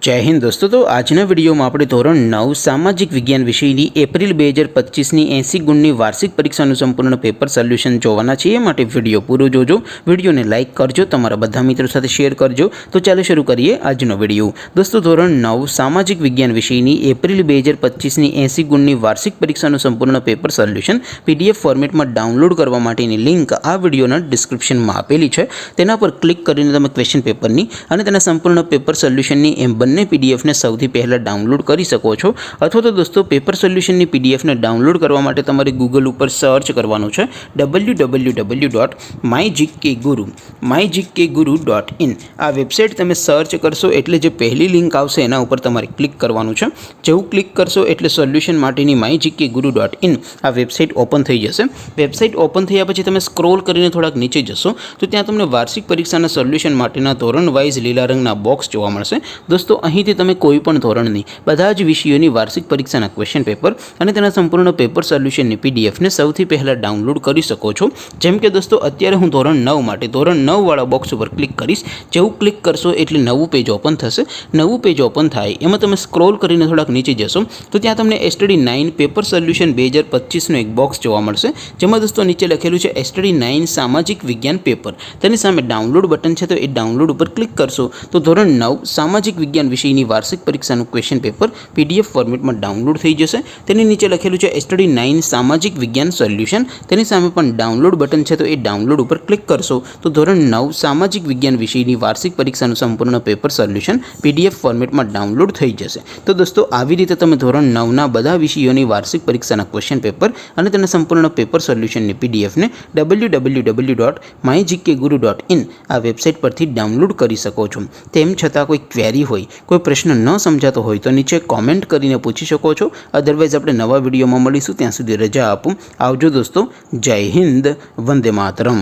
जय हिंद दोस्तों। तो आजना विडियो में આપણે ધોરણ 9 સામાજિક વિજ્ઞાન વિષયની એપ્રિલ 2025ની 80 ગુણની વાર્ષિક પરીક્ષાનું સંપૂર્ણ પેપર સોલ્યુશન જોવાના છીએ। માટે વિડિયો પૂરો જોજો, વિડિયોને લાઈક કરજો, તમારા બધા મિત્રો સાથે શેર કરજો। તો ચાલો શરૂ કરીએ આજનો વિડિયો। દોસ્તો ધોરણ 9 સામાજિક વિજ્ઞાન વિષયની એપ્રિલ 2025ની 80 ગુણની વાર્ષિક પરીક્ષાનું સંપૂર્ણ પેપર સોલ્યુશન પીડીએફ ફોર્મેટમાં ડાઉનલોડ કરવા માટેની લિંક આ વિડિયોના ડિસ્ક્રિપ્શનમાં આપેલી છે। તેના પર ક્લિક કરીને તમે ક્વેશ્ચન પેપરની અને તેના સંપૂર્ણ પેપર સોલ્યુશનની એમ બંને पीडीएफ ने સૌથી પહેલા ડાઉનલોડ કરી શકો છો। અથવા તો દોસ્તો પેપર સોલ્યુશનની પીડીએફ ને ડાઉનલોડ કરવા માટે તમારે ગૂગલ ઉપર સર્ચ કરવાનું છે www.mygkguru.in। આ વેબસાઇટ તમે સર્ચ કરશો એટલે જે પહેલી લિંક આવશે એના ઉપર તમારે ક્લિક કરવાનું છે। જેવું ક્લિક કરશો એટલે સોલ્યુશન માટેની mygkguru.in આ વેબસાઇટ ઓપન થઈ જશે। વેબસાઇટ ઓપન થયા પછી તમે સ્ક્રોલ કરીને થોડાક નીચે જશો તો ત્યાં તમને વાર્ષિક પરીક્ષાના સોલ્યુશન માટેના ધોરણ વાઇઝ લીલા રંગના બોક્સ જોવા મળશે। दोस्तों અહીંથી તમે કોઈ પણ ધોરણની બધા જ વિષયોની વાર્ષિક પરીક્ષાના ક્વેશ્ચન પેપર અને તેના સંપૂર્ણ પેપર સોલ્યુશનની પીડીએફ ને સૌથી પહેલા ડાઉનલોડ કરી શકો છો। જેમ કે દોસ્તો અત્યારે હું ધોરણ 9 માટે ધોરણ 9 વાળા બોક્સ ઉપર ક્લિક કરીશ। જેવું ક્લિક કરશો એટલે નવું પેજ ઓપન થશે। નવું પેજ ઓપન થાય એમાં તમે સ્ક્રોલ કરીને થોડાક નીચે જશો તો ત્યાં તમને એસટીડી 9 પેપર સોલ્યુશન 2025 નો એક બોક્સ જોવા મળશે। જેમાં દોસ્તો નીચે લખેલું છે એસટીડી 9 સામાજિક વિજ્ઞાન પેપર। તેની સામે ડાઉનલોડ બટન છે તો એ ડાઉનલોડ ઉપર ક્લિક કરશો તો ધોરણ 9 સામાજિક વિજ્ઞાન વિષયની વાર્ષિક પરીક્ષાનું ક્વેશ્ચન પેપર પીડીએફ ફોર્મેટમાં ડાઉનલોડ થઈ જશે। તેની નીચે લખેલું છે એસટીડી 9 સામાજિક વિજ્ઞાન સોલ્યુશન। તેની સામે પણ ડાઉનલોડ બટન છે તો એ ડાઉનલોડ ઉપર ક્લિક કરશો તો ધોરણ 9 સામાજિક વિજ્ઞાન વિષયની વાર્ષિક પરીક્ષાનું સંપૂર્ણ પેપર સોલ્યુશન પીડીએફ ફોર્મેટમાં ડાઉનલોડ થઈ જશે। તો દોસ્તો આવી રીતે તમે ધોરણ 9ના બધા વિષયોની વાર્ષિક પરીક્ષાના ક્વેશ્ચન પેપર અને તેના સંપૂર્ણ પેપર સોલ્યુશનની પીડીએફને www.mygkguru.in આ વેબસાઇટ પરથી ડાઉનલોડ કરી શકો છો। તેમ છતાં કોઈ ક્વેરી હોય, કોઈ પ્રશ્ન ન સમજાતો હોય તો નીચે કોમેન્ટ કરીને પૂછી શકો છો। અધરવાઇઝ આપણે નવા વિડીયોમાં મળીશું, ત્યાં સુધી રજા આપું। આવજો દોસ્તો। જય હિન્દ, વંદે માતરમ।